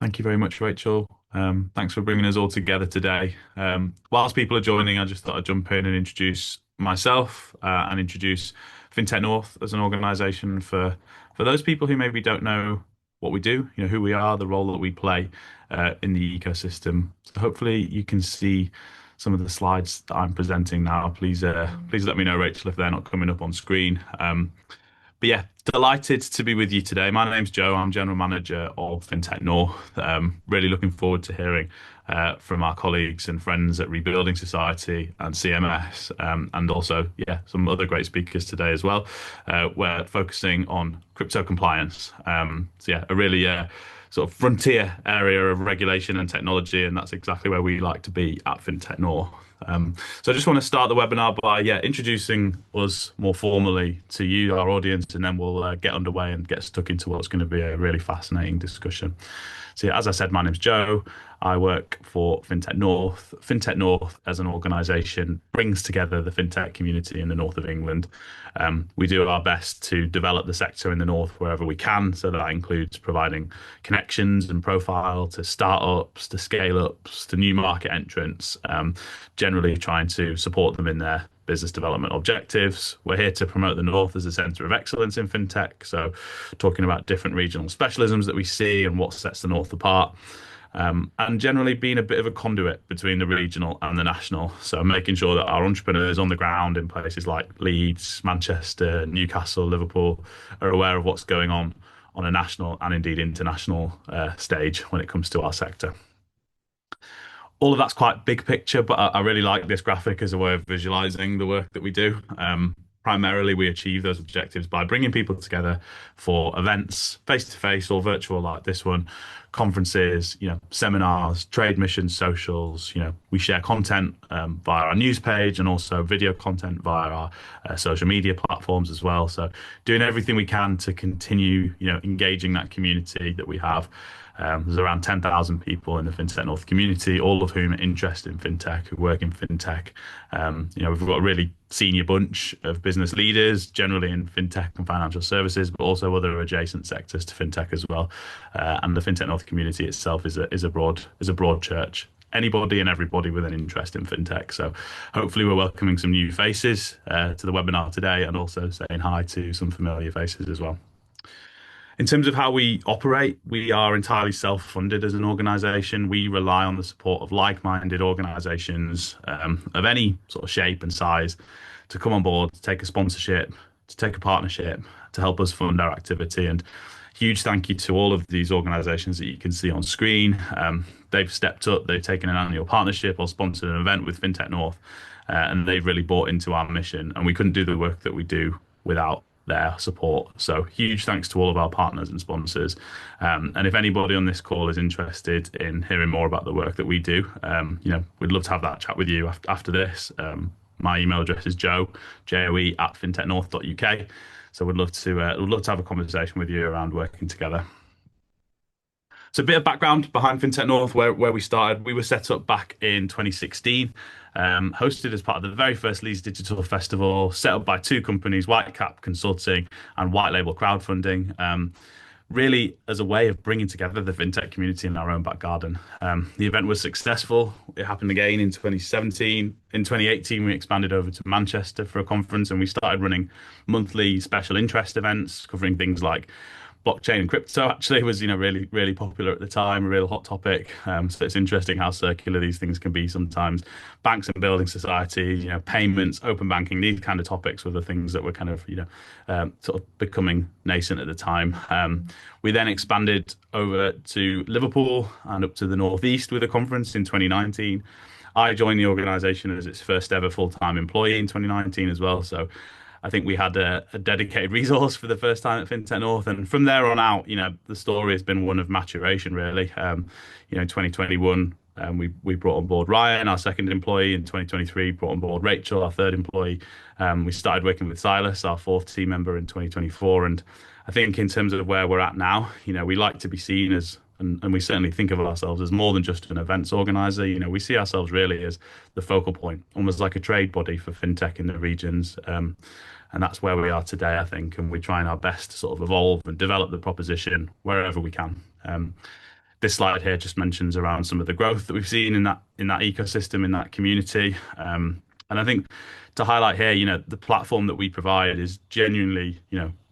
Thank you very much, Rachel. Thanks for bringing us all together today. Whilst people are joining, I just thought I'd jump in and introduce myself and introduce FinTech North as an organisation for those people who maybe don't know what we do, who we are, the role that we play in the ecosystem. So hopefully you can see some of the slides that I'm presenting now. Please let me know, Rachel, if they're not coming up on screen. But yeah, delighted to be with you today. My name's Joe. I'm General Manager of FinTech North. Really looking forward to hearing from our colleagues and friends at Rebuilding Society and CMS, and also, yeah, some other great speakers today as well. We're focusing on crypto compliance. So yeah, a really sort of frontier area of regulation and technology, and that's exactly where we like to be at FinTech North. So I just want to start the webinar by introducing us more formally to you, our audience, and then we'll get underway and get stuck into what's going to be a really fascinating discussion. So yeah, as I said, my name's Joe. I work for FinTech North. FinTech North, as an organisation, brings together the fintech community in the north of England. We do our best to develop the sector in the north wherever we can. So that includes providing connections and profile to startups, to scale ups, to new market entrants, generally trying to support them in their business development objectives. We're here to promote the North as a centre of excellence in fintech. So, talking about different regional specialisms that we see and what sets the North apart. And generally being a bit of a conduit between the regional and the national. So making sure that our entrepreneurs on the ground in places like Leeds, Manchester, Newcastle, Liverpool are aware of what's going on a national and indeed international stage when it comes to our sector. All of that's quite big picture, but I really like this graphic as a way of visualizing the work that we do. Primarily, we achieve those objectives by bringing people together for events, face to face or virtual like this one, conferences, seminars, trade missions, socials. We share content via our news page and also video content via our social media platforms as well. So doing everything we can to continue, engaging that community that we have. There's around 10,000 people in the FinTech North community, all of whom are interested in fintech, who work in fintech. We've got a really senior bunch of business leaders, generally in fintech and financial services, but also other adjacent sectors to fintech as well. And the FinTech North community itself is a broad church. Anybody and everybody with an interest in fintech. So hopefully we're welcoming some new faces to the webinar today, and also saying hi to some familiar faces as well. In terms of how we operate, we are entirely self-funded as an organization. We rely on the support of like-minded organizations of any sort of shape and size to come on board, to take a sponsorship, to take a partnership, to help us fund our activity. And huge thank you to all of these organizations that you can see on screen. They've stepped up, they've taken an annual partnership or sponsored an event with FinTech North, and they've really bought into our mission. And we couldn't do the work that we do without their support. So huge thanks to all of our partners and sponsors. And if anybody on this call is interested in hearing more about the work that we do, we'd love to have that chat with you after this. My email address is joe at fintechnorth.uk. So we'd love to have a conversation with you around working together. So a bit of background behind FinTech North, where we started. We were set up back in 2016, hosted as part of the very first Leeds Digital Festival, set up by two companies, Whitecap Consulting and White Label Crowdfunding, really as a way of bringing together the fintech community in our own back garden. The event was successful. It happened again in 2017. In 2018, we expanded over to Manchester for a conference, and we started running monthly special interest events covering things like blockchain and crypto. Actually was really, really popular at the time, a real hot topic. So it's interesting how circular these things can be sometimes. Banks and building societies, payments, open banking, these kind of topics were the things that were kind of sort of becoming nascent at the time. We then expanded over to Liverpool and up to the northeast with a conference in 2019. I joined the organisation as its first ever full-time employee in 2019 as well. So I think we had a dedicated resource for the first time at FinTech North, and from there on out, the story has been one of maturation, really. 2021, we brought on board Ryan, our second employee. In 2023, brought on board Rachel, our third employee. We started working with Silas, our fourth team member, in 2024, and I think in terms of where we're at now, we like to be seen as, and we certainly think of ourselves as more than just an events organizer. We see ourselves really as the focal point, almost like a trade body for fintech in the regions. And that's where we are today, I think. And we're trying our best to sort of evolve and develop the proposition wherever we can. This slide here just mentions around some of the growth that we've seen in that ecosystem, in that community. And I think to highlight here, the platform that we provide is genuinely,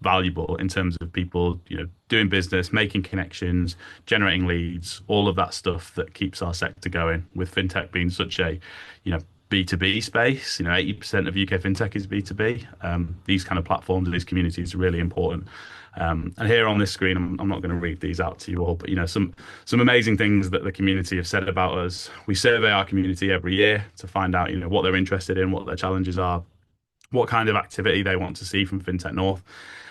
valuable in terms of people, doing business, making connections, generating leads, all of that stuff that keeps our sector going. With fintech being such a, B2B space, 80% of UK fintech is B2B. These kind of platforms, these communities are really important. And here on this screen, I'm not going to read these out to you all, but some amazing things that the community have said about us. We survey our community every year to find out, what they're interested in, what their challenges are, what kind of activity they want to see from FinTech North.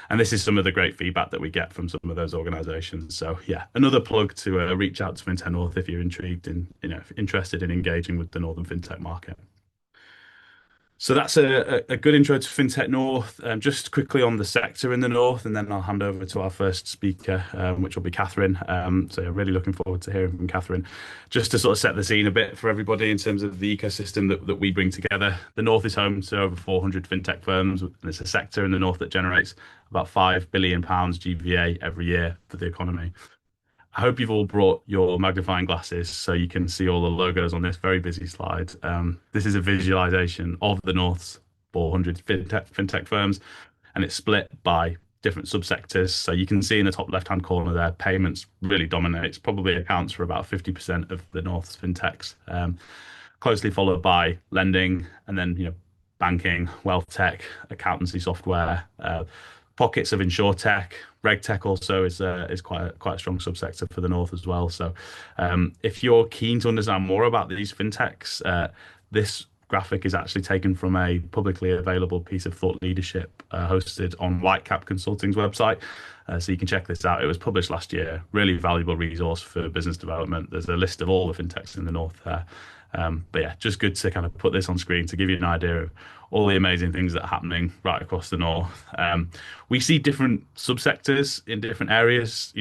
And this is some of the great feedback that we get from some of those organisations. So yeah, another plug to reach out to FinTech North if you're intrigued and interested in engaging with the Northern FinTech market. So that's a good intro to FinTech North. Just quickly on the sector in the North, and then I'll hand over to our first speaker, which will be Catherine. So yeah, really looking forward to hearing from Catherine. Just to sort of set the scene a bit for everybody in terms of the ecosystem that we bring together. The North is home to over 400 FinTech firms, and it's a sector in the North that generates about £5 billion GVA every year for the economy. I hope you've all brought your magnifying glasses so you can see all the logos on this very busy slide. This is a visualization of the North's 400 fintech firms, and it's split by different subsectors. So you can see in the top left-hand corner there, payments really dominates, probably accounts for about 50% of the North's fintechs, closely followed by lending, and then banking, wealth tech, accountancy software, pockets of insurtech. RegTech also is quite a strong subsector for the North as well. So if you're keen to understand more about these fintechs, this graphic is actually taken from a publicly available piece of thought leadership hosted on Whitecap Consulting's website. So you can check this out. It was published last year. Really valuable resource for business development. There's a list of all the fintechs in the North there. But yeah, just good to kind of put this on screen to give you an idea of all the amazing things that are happening right across the North. We see different subsectors in different areas,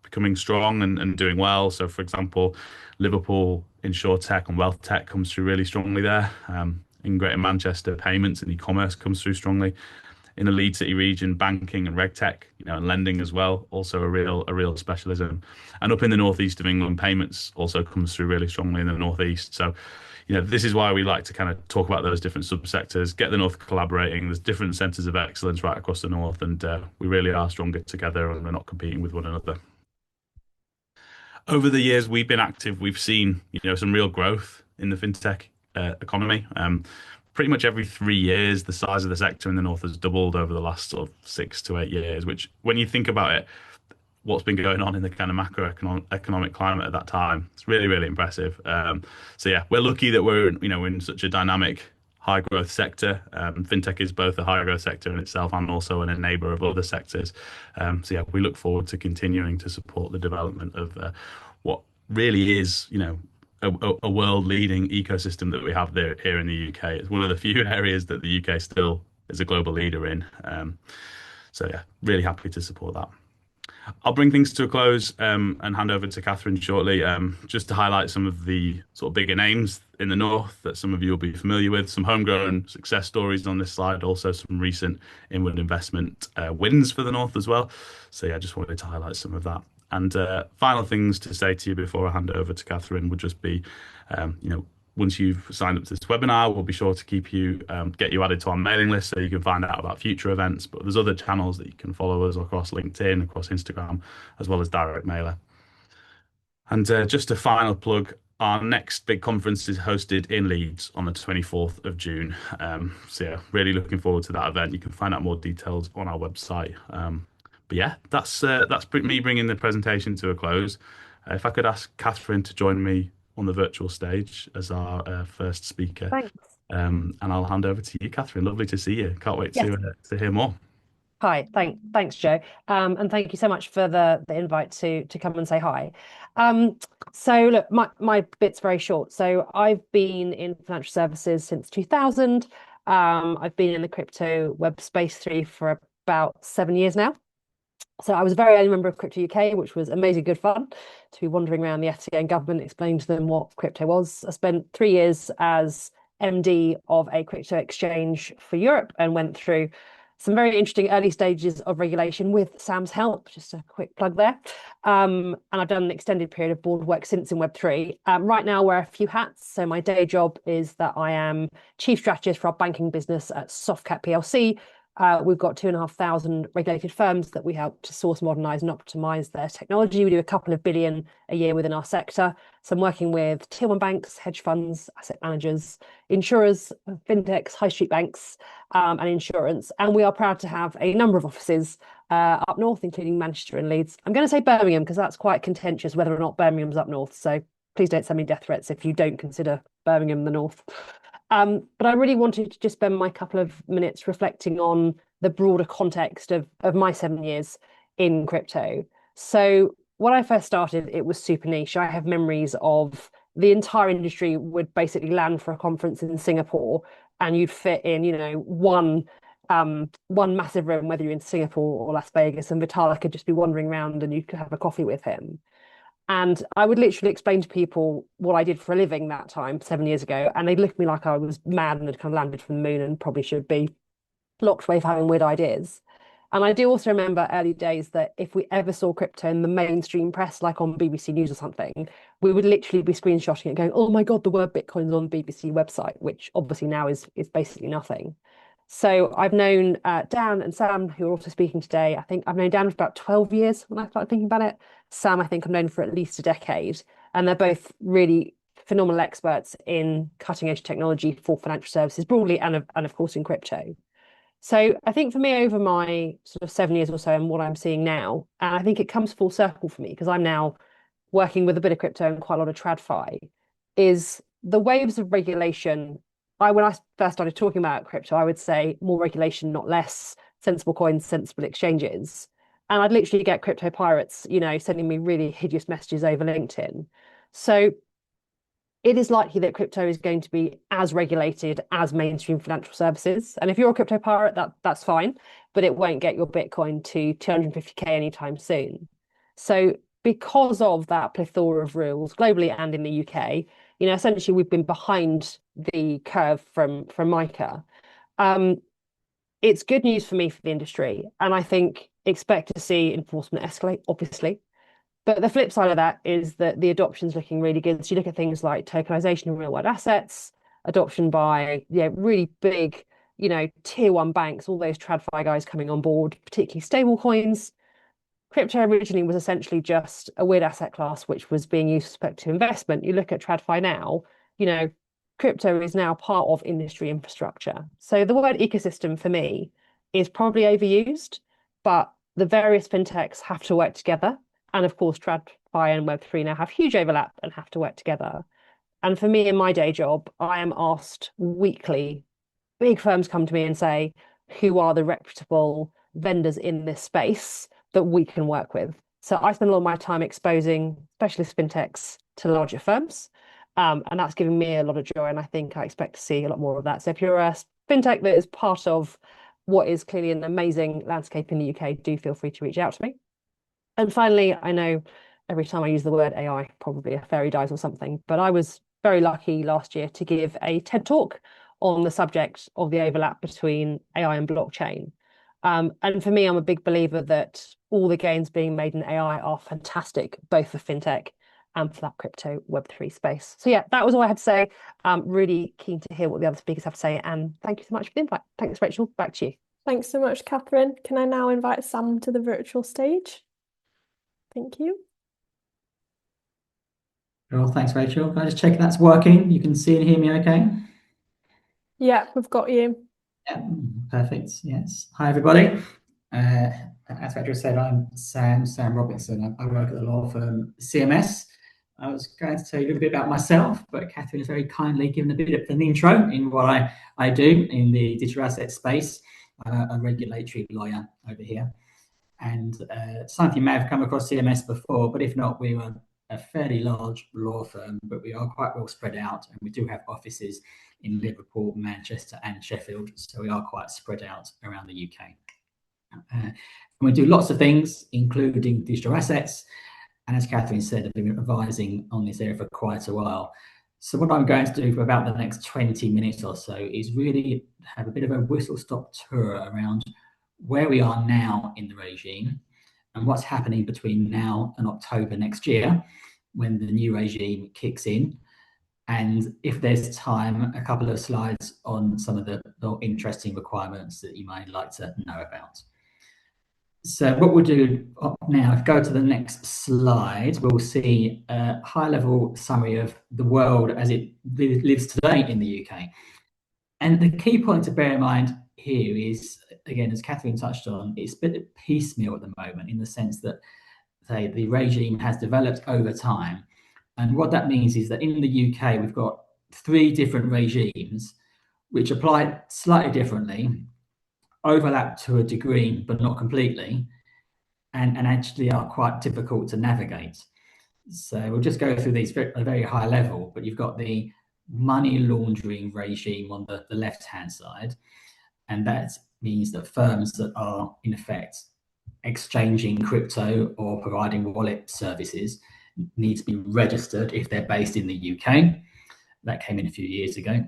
becoming strong and doing well. So, for example, Liverpool insurtech and wealth tech comes through really strongly there. In Greater Manchester, payments and e-commerce comes through strongly. In the Leeds City region, banking and regtech, and lending as well, also a real specialism. And up in the northeast of England, payments also comes through really strongly in the northeast. So, this is why we like to kind of talk about those different subsectors, get the North collaborating. There's different centres of excellence right across the North, and we really are stronger together, and we're not competing with one another. Over the years we've been active, we've seen some real growth in the fintech economy. Pretty much every 3 years, the size of the sector in the North has doubled over the last sort of 6 to 8 years, which when you think about it, what's been going on in the kind of macroeconomic climate at that time, it's really, really impressive. So yeah, we're lucky that we're in such a dynamic, high growth sector. Fintech is both a high growth sector in itself and also an enabler of other sectors. So yeah, we look forward to continuing to support the development of what really is, a world-leading ecosystem that we have there here in the UK. It's one of the few areas that the UK still is a global leader in. So yeah, really happy to support that. I'll bring things to a close and hand over to Catherine shortly, just to highlight some of the sort of bigger names in the North that some of you will be familiar with, some homegrown success stories on this slide, also some recent inward investment wins for the North as well. So yeah, I just wanted to highlight some of that. And final things to say to you before I hand over to Catherine would just be, once you've signed up to this webinar, we'll be sure to get you added to our mailing list so you can find out about future events. But there's other channels that you can follow us across LinkedIn, across Instagram, as well as direct mailer. And just a final plug, our next big conference is hosted in Leeds on the 24th of June. So yeah, really looking forward to that event. You can find out more details on our website. But yeah, that's me bringing the presentation to a close. If I could ask Catherine to join me on the virtual stage as our first speaker. Thanks. And I'll hand over to you, Catherine. Lovely to see you. Can't wait Yes. to hear more. Hi, thanks, Joe. And thank you so much for the invite to come and say hi. So look, my bit's very short. So I've been in financial services since 2000. I've been in the crypto web space for about 7 years now. So I was a very early member of Crypto UK, which was amazing good fun to be wandering around the FCA and government, explaining to them what crypto was. I spent 3 years as MD of a crypto exchange for Europe and went through some very interesting early stages of regulation with Sam's help. Just a quick plug there. And I've done an extended period of board work since in Web3. Right now, I wear a few hats. So my day job is that I am chief strategist for our banking business at Softcat PLC. We've got 2,500 regulated firms that we help to source, modernize, and optimize their technology. We do a couple of billion a year within our sector. So I'm working with tier one banks, hedge funds, asset managers, insurers, fintechs, high street banks, and insurance. And we are proud to have a number of offices up north, including Manchester and Leeds. I'm going to say Birmingham because that's quite contentious whether or not Birmingham's up north. So please don't send me death threats if you don't consider Birmingham the north. But I really wanted to just spend my couple of minutes reflecting on the broader context of my 7 years in crypto. So when I first started, it was super niche. I have memories of the entire industry would basically land for a conference in Singapore, and you'd fit in, one massive room, whether you're in Singapore or Las Vegas, and Vitalik could just be wandering around and you could have a coffee with him. And I would literally explain to people what I did for a living that time, 7 years ago, and they'd look at me like I was mad and had kind of landed from the moon and probably should be locked away for having weird ideas. And I do also remember early days that if we ever saw crypto in the mainstream press, like on BBC News or something, we would literally be screenshotting it going, oh my God, the word Bitcoin's on the BBC website, which obviously now is basically nothing. So I've known Dan and Sam, who are also speaking today. I think I've known Dan for about 12 years when I started thinking about it. Sam, I think I've known for at least a decade. And they're both really phenomenal experts in cutting edge technology for financial services broadly and of course in crypto. So I think for me, over my sort of 7 years or so, and what I'm seeing now, and I think it comes full circle for me because I'm now working with a bit of crypto and quite a lot of TradFi, is the waves of regulation. When I first started talking about crypto, I would say more regulation, not less, sensible coins, sensible exchanges. And I'd literally get crypto pirates, sending me really hideous messages over LinkedIn. So it is likely that crypto is going to be as regulated as mainstream financial services. And if you're a crypto pirate, that's fine, but it won't get your Bitcoin to 250K anytime soon. So because of that plethora of rules globally and in the UK, essentially we've been behind the curve from MiCA. It's good news for me for the industry, and I think expect to see enforcement escalate, obviously. But the flip side of that is that the adoption's looking really good. So you look at things like tokenization of real world assets, adoption by really big, tier one banks, all those TradFi guys coming on board, particularly stable coins. Crypto originally was essentially just a weird asset class which was being used for speculative investment. You look at TradFi now, you know, crypto is now part of industry infrastructure. So the word ecosystem for me is probably overused, but the various fintechs have to work together. And of course, TradFi and Web3 now have huge overlap and have to work together. And for me, in my day job, I am asked weekly, big firms come to me and say, who are the reputable vendors in this space that we can work with? So I spend a lot of my time exposing specialist fintechs to larger firms. And that's giving me a lot of joy. And I think I expect to see a lot more of that. So if you're a fintech that is part of what is clearly an amazing landscape in the UK, do feel free to reach out to me. And finally, I know every time I use the word AI, probably a fairy dies or something, but I was very lucky last year to give a TED talk on the subject of the overlap between AI and blockchain. And for me, I'm a big believer that all the gains being made in AI are fantastic, both for fintech and for that crypto Web3 space. So yeah, that was all I had to say. Really keen to hear what the other speakers have to say. And thank you so much for the invite. Thanks, Rachel. Back to you. Thanks so much, Catherine. Can I now invite Sam to the virtual stage? Thank you. Well, thanks, Rachel. Can I just check that's working? You can see and hear me okay? Yeah, we've got you. Yeah, perfect. Yes. Hi, everybody. As Rachel said, I'm Sam Robinson. I work at the law firm CMS. I was going to tell you a little bit about myself, but Catherine has very kindly given a bit of an intro in what I do in the digital asset space. I'm a regulatory lawyer over here. And some of you may have come across CMS before, but if not, we were a fairly large law firm, but we are quite well spread out, and we do have offices in Liverpool, Manchester, and Sheffield. So we are quite spread out around the UK. And we do lots of things, including digital assets. And as Catherine said, I've been advising on this area for quite a while. So what I'm going to do for about the next 20 minutes or so is really have a bit of a whistle-stop tour around where we are now in the regime and what's happening between now and October next year when the new regime kicks in. And if there's time, a couple of slides on some of the more interesting requirements that you might like to know about. So what we'll do now, if you go to the next slide, we'll see a high-level summary of the world as it lives today in the UK. And the key point to bear in mind here is, again, as Catherine touched on, it's a bit piecemeal at the moment in the sense that, say, the regime has developed over time. And what that means is that in the UK, we've got 3 different regimes which apply slightly differently, overlap to a degree, but not completely, and actually are quite difficult to navigate. So we'll just go through these at a very high level, but you've got the money laundering regime on the left-hand side, and that means that firms that are, in effect, exchanging crypto or providing wallet services need to be registered if they're based in the UK. That came in a few years ago.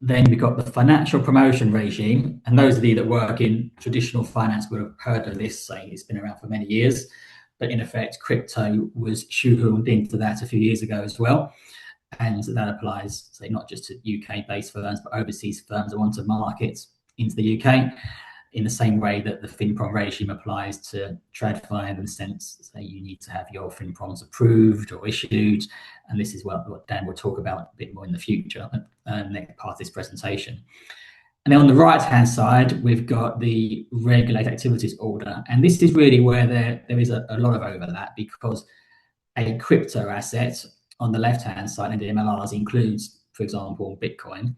Then we've got the financial promotion regime, and those of you that work in traditional finance would have heard of this, saying it's been around for many years. But in effect, crypto was shoehorned into that a few years ago as well. And that applies, say, not just to UK-based firms, but overseas firms that want to market into the UK in the same way that the FinProm regime applies to TradFi, in the sense that you need to have your FinProms approved or issued. And this is what Dan will talk about a bit more in the future, next part of this presentation. And then on the right-hand side, we've got the Regulated Activities Order. And this is really where there is a lot of overlap, because a crypto asset on the left-hand side and the MLRs includes, for example, Bitcoin.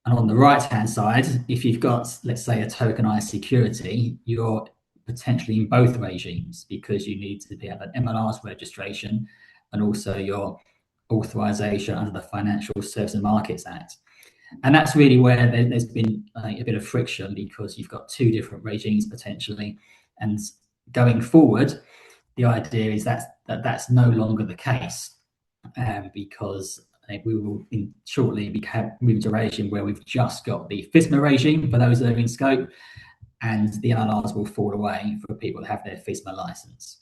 And on the right-hand side, if you've got, let's say, a tokenized security, you're potentially in both regimes, because you need to have an MLR's registration and also your authorization under the Financial Services and Markets Act. And that's really where there's been a bit of friction, because you've got 2 different regimes potentially. And going forward, the idea is that's no longer the case, because we will shortly be moving to a regime where we've just got the FISMA regime for those that are in scope, and the MLRs will fall away for people that have their FISMA license.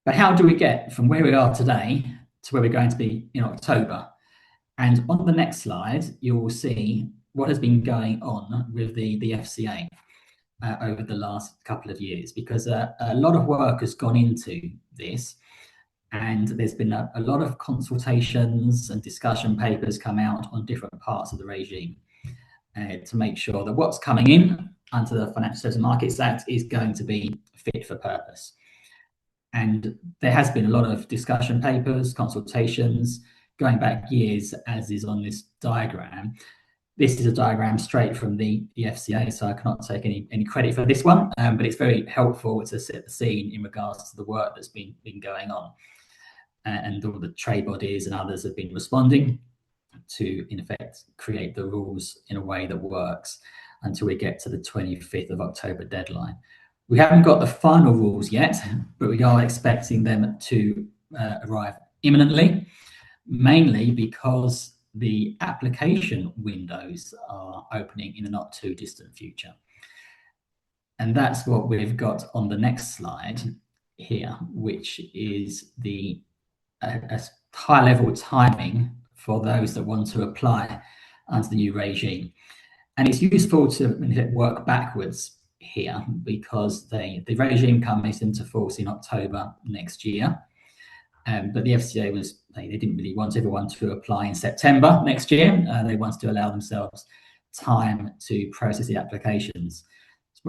But how do we get from where we are today to where we're going to be in October? And on the next slide, you will see what has been going on with the FCA over the last couple of years, because a lot of work has gone into this. And there's been a lot of consultations and discussion papers come out on different parts of the regime to make sure that what's coming in under the Financial Services and Markets Act is going to be fit for purpose. And there has been a lot of discussion papers, consultations, going back years, as is on this diagram. This is a diagram straight from the FCA, so I cannot take any credit for this one, but it's very helpful to set the scene in regards to the work that's been going on. And all the trade bodies and others have been responding to, in effect, create the rules in a way that works until we get to the 25th of October deadline. We haven't got the final rules yet, but we are expecting them to arrive imminently, mainly because the application windows are opening in a not too distant future. And that's what we've got on the next slide here, which is the a high-level timing for those that want to apply under the new regime. And it's useful to work backwards here, because the regime comes into force in October next year. But the FCA they didn't really want everyone to apply in September next year. They wanted to allow themselves time to process the applications.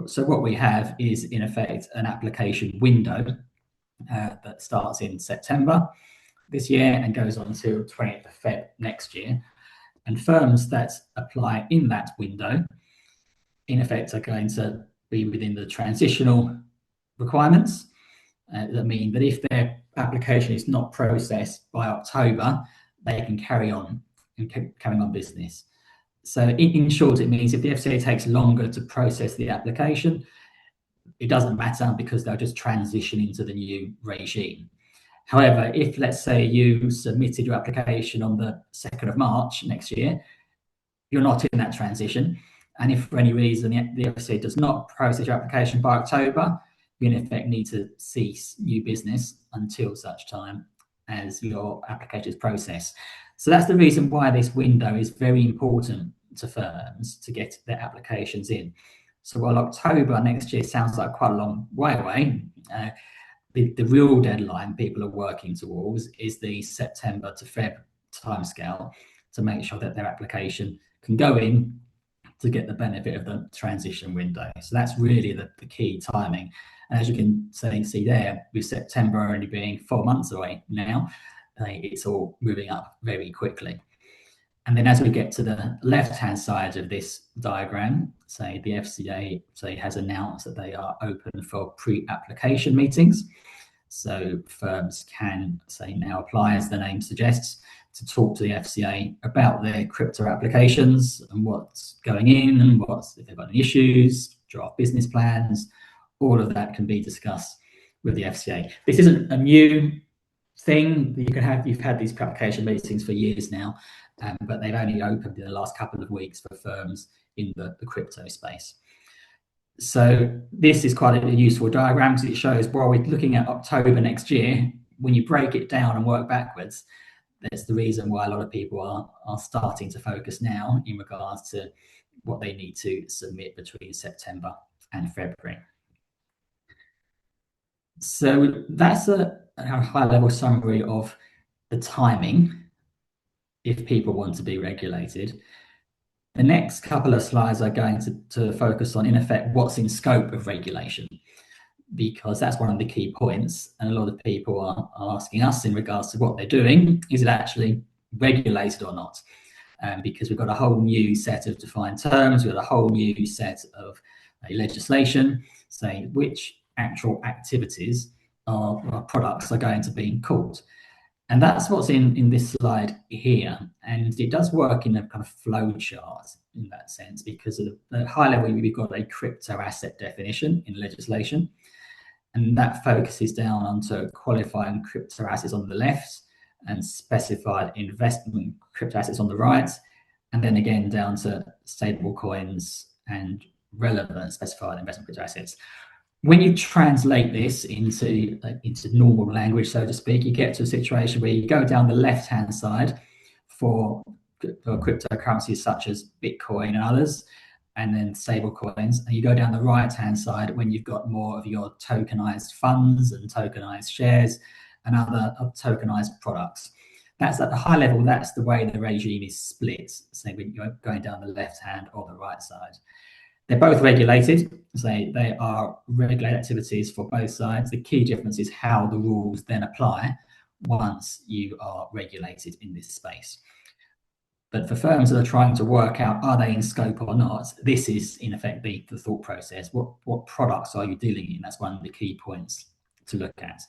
So what we have is, in effect, an application window that starts in September this year and goes on to 20th of Feb next year. And firms that apply in that window, in effect, are going to be within the transitional requirements. That mean that if their application is not processed by October, they can carry on business. So in short, it means if the FCA takes longer to process the application, it doesn't matter, because they'll just transition into the new regime. However, if, let's say, you submitted your application on the 2nd of March next year, you're not in that transition, And if for any reason the FCA does not process your application by October, you in effect need to cease new business until such time as your application is processed. So that's the reason why this window is very important to firms to get their applications in. So while October next year sounds like quite a long way away, the real deadline people are working towards is the September to Feb timescale to make sure that their application can go in to get the benefit of the transition window. So that's really the key timing. And as you can see there, with September only being 4 months away now, it's all moving up very quickly. And then as we get to the left-hand side of this diagram, say the FCA has announced that they are open for pre-application meetings. So firms can now apply, as the name suggests, to talk to the FCA about their crypto applications and what's going in and if they've got any issues, draft business plans, all of that can be discussed with the FCA. This isn't a new thing. You've had these application meetings for years now, but they've only opened in the last couple of weeks for firms in the crypto space. So this is quite a useful diagram because it shows while we're looking at October next year, when you break it down and work backwards, that's the reason why a lot of people are starting to focus now in regards to what they need to submit between September and February. So that's a high-level summary of the timing if people want to be regulated. The next couple of slides are going to focus on, in effect, what's in scope of regulation, because that's one of the key points. And a lot of people are asking us in regards to what they're doing, is it actually regulated or not? Because we've got a whole new set of defined terms, we've got a whole new set of legislation saying which actual activities or products are going to be called. And that's what's in this slide here. And it does work in a kind of flow chart in that sense, because at the high level, we've got a crypto asset definition in legislation. And that focuses down onto qualifying crypto assets on the left and specified investment crypto assets on the right. And then again, down to stable coins and relevant specified investment crypto assets. When you translate this into normal language, so to speak, you get to a situation where you go down the left-hand side for cryptocurrencies such as Bitcoin and others, and then stable coins, and you go down the right-hand side when you've got more of your tokenized funds and tokenized shares and other tokenized products. That's at the high level, that's the way the regime is split, so when you're going down the left-hand or the right side. They're both regulated, so they are regulated activities for both sides. The key difference is how the rules then apply once you are regulated in this space. But for firms that are trying to work out, are they in scope or not, this is in effect the thought process. What products are you dealing in? That's one of the key points to look at.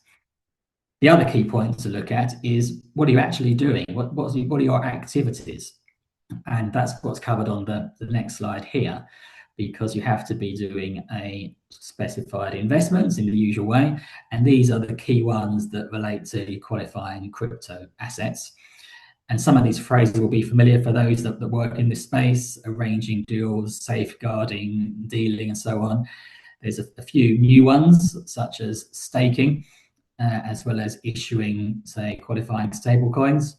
The other key point to look at is, what are you actually doing? What are your activities? And that's what's covered on the next slide here, because you have to be doing a specified investments in the usual way. And these are the key ones that relate to qualifying crypto assets. And some of these phrases will be familiar for those that work in this space: arranging deals, safeguarding, dealing, and so on. There's a few new ones, such as staking, as well as issuing, say, qualifying stable coins.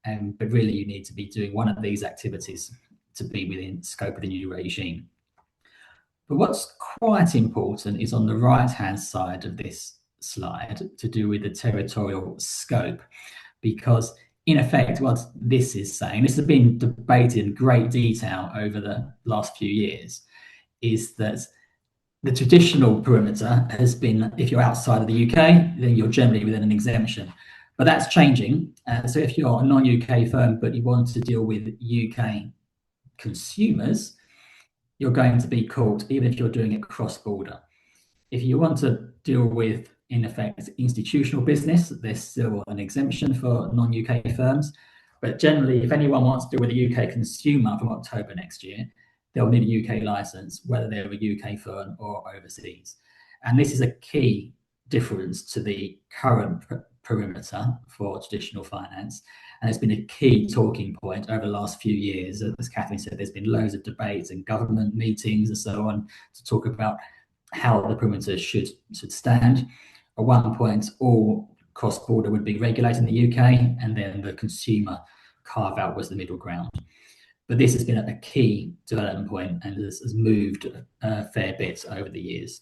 But really, you need to be doing one of these activities to be within scope of the new regime. But what's quite important is on the right-hand side of this slide to do with the territorial scope, because in effect, what this is saying, this has been debated in great detail over the last few years, is that the traditional perimeter has been, if you're outside of the UK, then you're generally within an exemption. But that's changing. So if you're a non-UK firm, but you want to deal with UK consumers, you're going to be caught, even if you're doing it cross-border. If you want to deal with, in effect, institutional business, there's still an exemption for non-UK firms. But generally, if anyone wants to deal with a UK consumer from October next year, they'll need a UK license, whether they're a UK firm or overseas. And this is a key difference to the current perimeter for traditional finance. And it's been a key talking point over the last few years. As Catherine said, there's been loads of debates and government meetings and so on to talk about how the perimeter should stand. At one point, all cross-border would be regulated in the UK, and then the consumer carve-out was the middle ground. But this has been a key development point and has moved a fair bit over the years.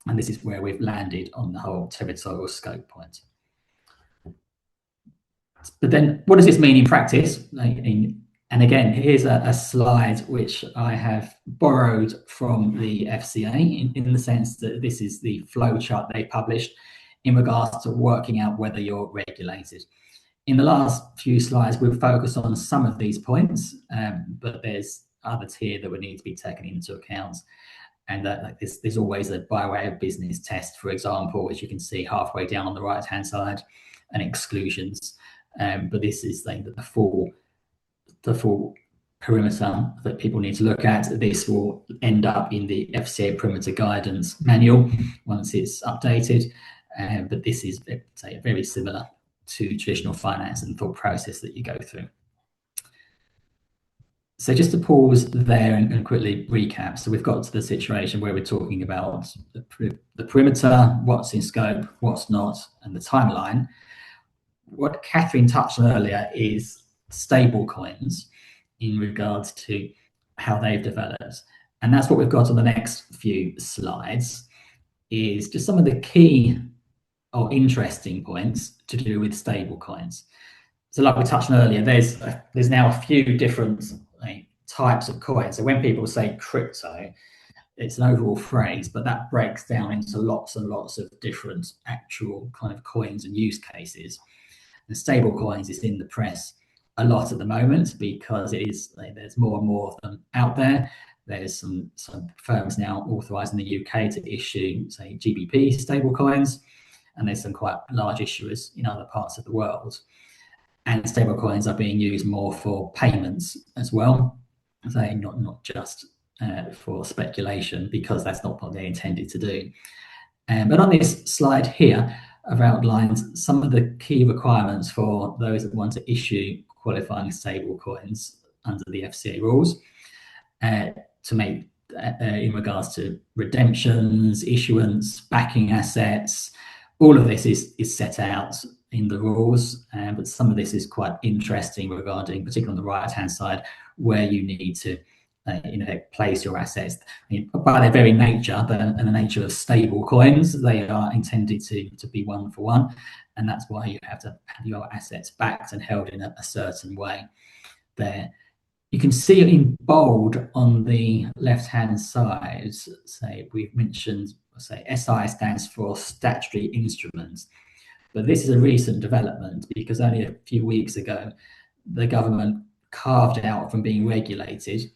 And this is where we've landed on the whole territorial scope point. But then what does this mean in practice? And again, here's a slide which I have borrowed from the FCA in the sense that this is the flow chart they published in regards to working out whether you're regulated. In the last few slides, we've focused on some of these points, but there's others here that would need to be taken into account. And there's always a by way of business test, for example, which you can see halfway down on the right-hand side, and exclusions. But this is the full perimeter that people need to look at. This will end up in the FCA perimeter guidance manual once it's updated. But this is, say, very similar to traditional finance and thought process that you go through. So just to pause there and quickly recap. So we've got to the situation where we're talking about the perimeter, what's in scope, what's not, and the timeline. What Catherine touched on earlier is stable coins in regards to how they've developed. And that's what we've got on the next few slides, is just some of the key or interesting points to do with stable coins. So like we touched on earlier, there's now a few different types of coins. So when people say crypto, it's an overall phrase, but that breaks down into lots and lots of different actual kind of coins and use cases. And stable coins is in the press a lot at the moment because there's more and more of them out there. There's some firms now authorised in the UK to issue, say, GBP stable coins, and there's some quite large issuers in other parts of the world. And stablecoins are being used more for payments as well, not just for speculation, because that's not what they're intended to do. But on this slide here, I've outlined some of the key requirements for those that want to issue qualifying stablecoins under the FCA rules to make in regards to redemptions, issuance, backing assets. All of this is set out in the rules, but some of this is quite interesting regarding, particularly on the right-hand side, where you need to place your assets. By their very nature, and the nature of stable coins, they are intended to be one for one, and that's why you have to have your assets backed and held in a certain way there. You can see it in bold on the left-hand side. Say we've mentioned, say SI stands for statutory instruments, but this is a recent development because only a few weeks ago, the government carved out from being regulated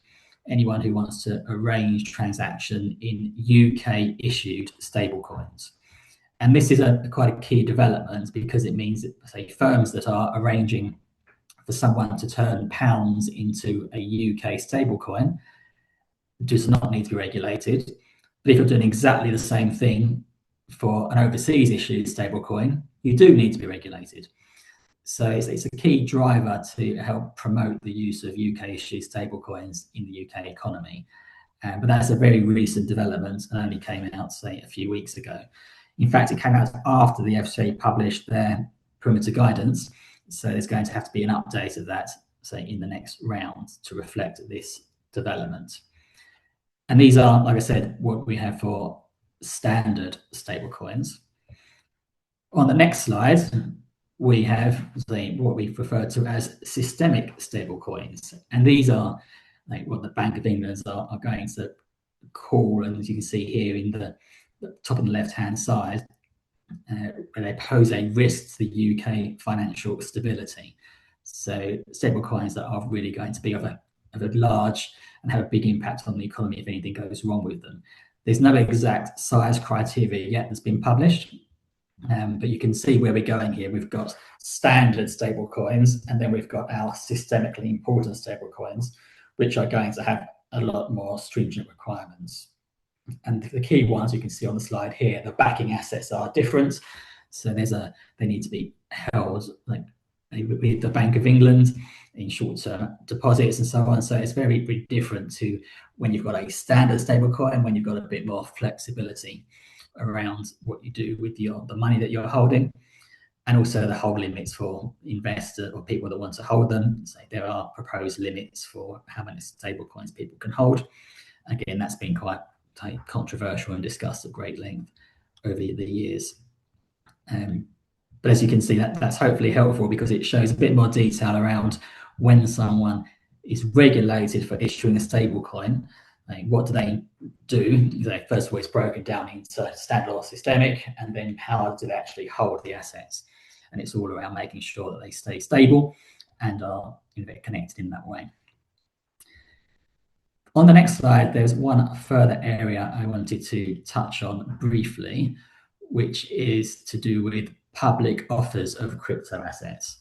anyone who wants to arrange transaction in UK issued stablecoins. And this is quite a key development because it means that, say, firms that are arranging for someone to turn pounds into a UK stablecoin does not need to be regulated. But if you're doing exactly the same thing for an overseas issued stablecoin, you do need to be regulated. So it's a key driver to help promote the use of UK issued stablecoins in the UK economy. But that's a very recent development and only came out, say, a few weeks ago. In fact, it came out after the FCA published their perimeter guidance. So there's going to have to be an update of that, say, in the next round to reflect this development. And these are, like I said, what we have for standard stablecoins. On the next slide, we have what we refer to as systemic stablecoins. And these are what the Bank of England are going to call, and as you can see here in the top of the left-hand side, where they pose a risk to the UK financial stability. So stablecoins that are really going to be of a large and have a big impact on the economy if anything goes wrong with them. There's no exact size criteria yet that's been published, but you can see where we're going here. We've got standard stablecoins, and then we've got our systemically important stablecoins, which are going to have a lot more stringent requirements. And the key ones you can see on the slide here, the backing assets are different. So they need to be held like with the Bank of England in short-term deposits and so on. So it's very, very different to when you've got a standard stablecoin, when you've got a bit more flexibility around what you do with the money that you're holding, and also the hold limits for investors or people that want to hold them. So there are proposed limits for how many stablecoins people can hold. Again, that's been quite controversial and discussed at great length over the years. But as you can see, that's hopefully helpful because it shows a bit more detail around when someone is regulated for issuing a stable coin. Like, what do they do? First of all, it's broken down into standard or systemic, and then how do they actually hold the assets? And it's all around making sure that they stay stable and are connected in that way. On the next slide, there's one further area I wanted to touch on briefly, which is to do with public offers of crypto assets.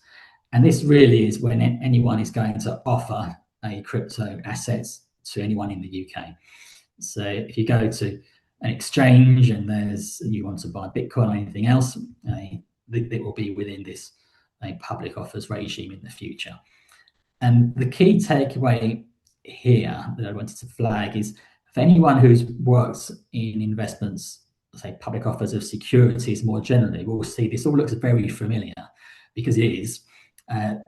And this really is when anyone is going to offer a crypto asset to anyone in the UK. So if you go to an exchange and you want to buy Bitcoin or anything else, it will be within this public offers regime in the future. And the key takeaway here that I wanted to flag is for anyone who's worked in investments, say public offers of securities more generally, we'll see this all looks very familiar because it is.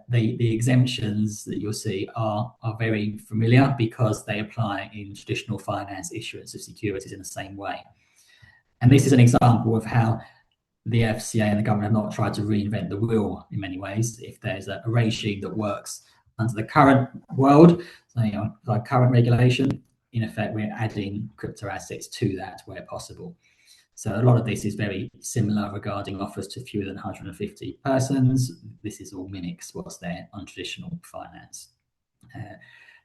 The exemptions that you'll see are very familiar because they apply in traditional finance issuance of securities in the same way. And this is an example of how the FCA and the government have not tried to reinvent the wheel in many ways. If there's a regime that works under the current world, so, like current regulation, in effect, we're adding crypto assets to that where possible. So a lot of this is very similar regarding offers to fewer than 150 persons. This is all mimics what's there on traditional finance.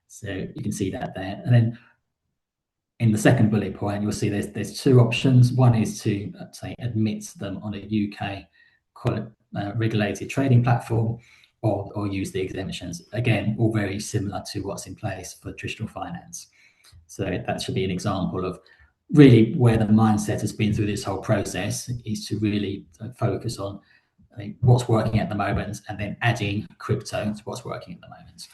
So you can see that there. And then in the second bullet point, you'll see there's two options. One is to say admit them on a UK regulated trading platform, or use the exemptions. Again, all very similar to what's in place for traditional finance. So that should be an example of really where the mindset has been through this whole process, is to really focus on what's working at the moment and then adding crypto to what's working at the moment.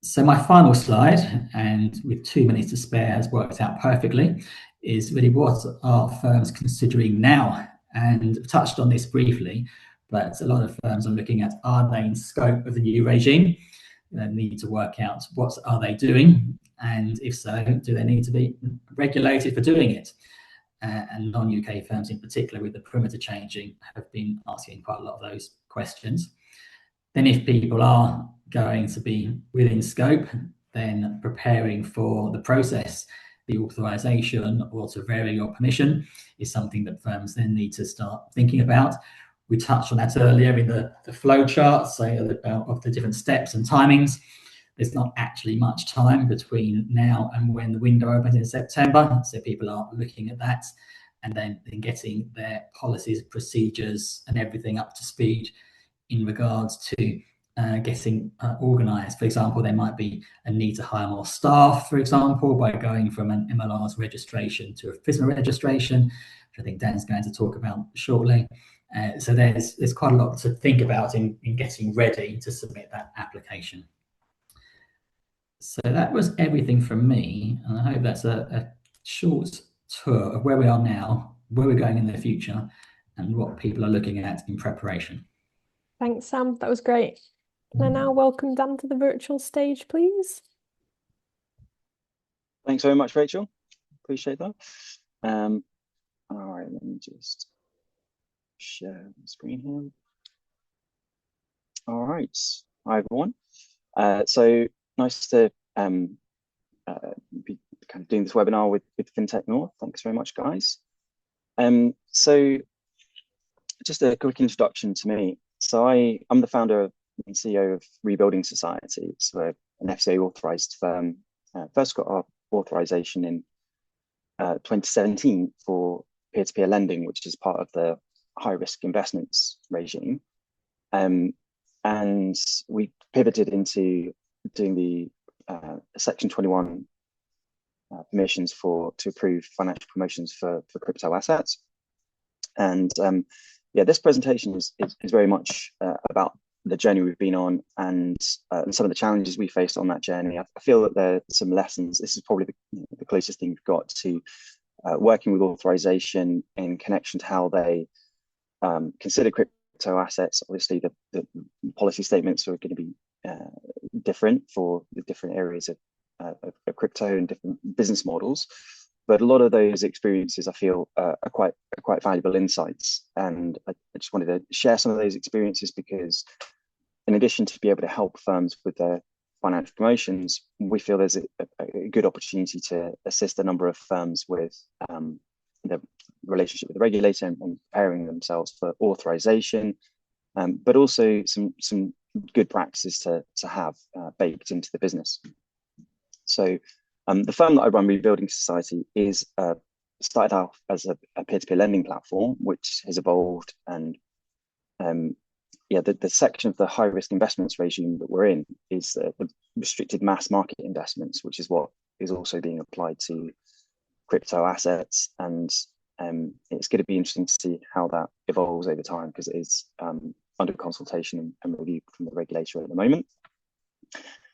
So my final slide, and with 2 minutes to spare, has worked out perfectly, is really what are firms considering now? And I've touched on this briefly, but a lot of firms are looking at, are they in scope of the new regime? They need to work out what are they doing, and if so, do they need to be regulated for doing it? And non-UK firms in particular, with the perimeter changing, have been asking quite a lot of those questions. Then if people are going to be within scope, then preparing for the process, the authorisation or to vary your permission, is something that firms then need to start thinking about. We touched on that earlier in the flow chart, say of the different steps and timings. There's not actually much time between now and when the window opens in September, so people are looking at that and then getting their policies, procedures and everything up to speed in regards to getting organised. For example, there might be a need to hire more staff, for example, by going from an MLR's registration to a FISMA registration, which I think Dan's going to talk about shortly. So there's quite a lot to think about in getting ready to submit that application. So that was everything from me, and I hope that's a short tour of where we are now, where we're going in the future, and what people are looking at in preparation. Thanks, Sam. That was great. Can I now welcome Dan to the virtual stage, please? Thanks very much, Rachel. Appreciate that. All right, let me just share the screen here. All right. Hi, everyone. So nice to be kind of doing this webinar with FinTech North. Thanks very much, guys. So just a quick introduction to me. So I'm the founder and CEO of Rebuilding Society. So we're an FCA authorized firm. First got our authorization in 2017 for peer-to-peer lending, which is part of the high-risk investments regime. And we pivoted into doing the Section 21 permissions to approve financial promotions for crypto assets. And yeah, this presentation is very much about the journey we've been on and some of the challenges we faced on that journey. I feel that there are some lessons. This is probably the closest thing we've got to working with authorization in connection to how they consider crypto assets. Obviously, the policy statements are going to be different for the different areas of crypto and different business models. But a lot of those experiences, I feel, are quite valuable insights. And I just wanted to share some of those experiences because, in addition to be able to help firms with their financial promotions, we feel there's a good opportunity to assist a number of firms with the relationship with the regulator and preparing themselves for authorization, but also some good practices to have baked into the business. So the firm that I run, Rebuilding Society, is started out as a peer-to-peer lending platform, which has evolved. And yeah, the section of the high-risk investments regime that we're in is the restricted mass market investments, which is what is also being applied to crypto assets. And it's going to be interesting to see how that evolves over time because it is under consultation and review from the regulator at the moment.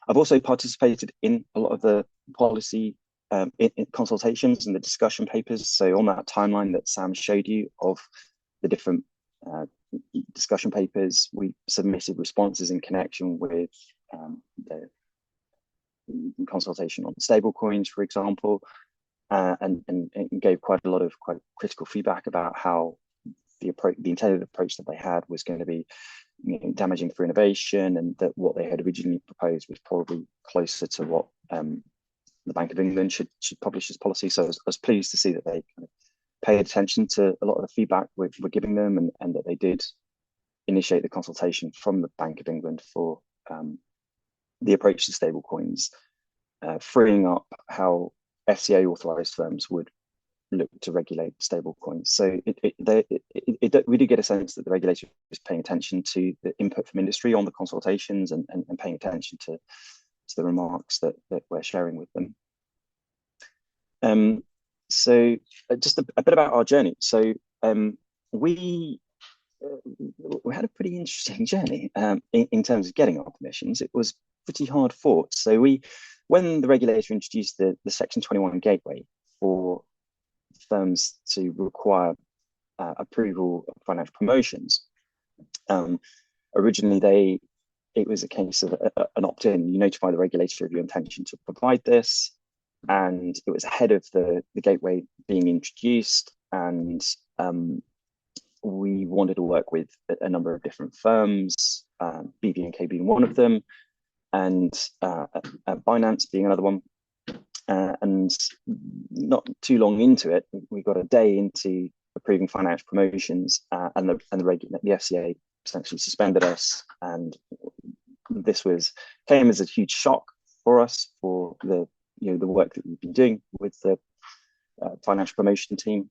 I've also participated in a lot of the policy in consultations and the discussion papers. So on that timeline that Sam showed you of the different discussion papers, we submitted responses in connection with the consultation on stablecoins, for example, and gave quite a lot of quite critical feedback about how the intended approach that they had was going to be damaging for innovation, and that what they had originally proposed was probably closer to what the Bank of England should publish as policy. So I was pleased to see that they kind of paid attention to a lot of the feedback we're giving them, and that they did initiate the consultation from the Bank of England for the approach to stablecoins, freeing up how FCA authorized firms would look to regulate stablecoins. So we do get a sense that the regulator is paying attention to the input from industry on the consultations and paying attention to the remarks that we're sharing with them. So just a bit about our journey. So we had a pretty interesting journey in terms of getting our permissions. It was pretty hard fought. So when the regulator introduced the Section 21 gateway for firms to require approval of financial promotions, originally it was a case of an opt-in. You notify the regulator of your intention to provide this, and it was ahead of the gateway being introduced, and we wanted to work with a number of different firms, BB&K being one of them, and Binance being another one. And not too long into it, we got a day into approving financial promotions, and the FCA essentially suspended us. And this came as a huge shock for us for the work that we've been doing with the financial promotion team.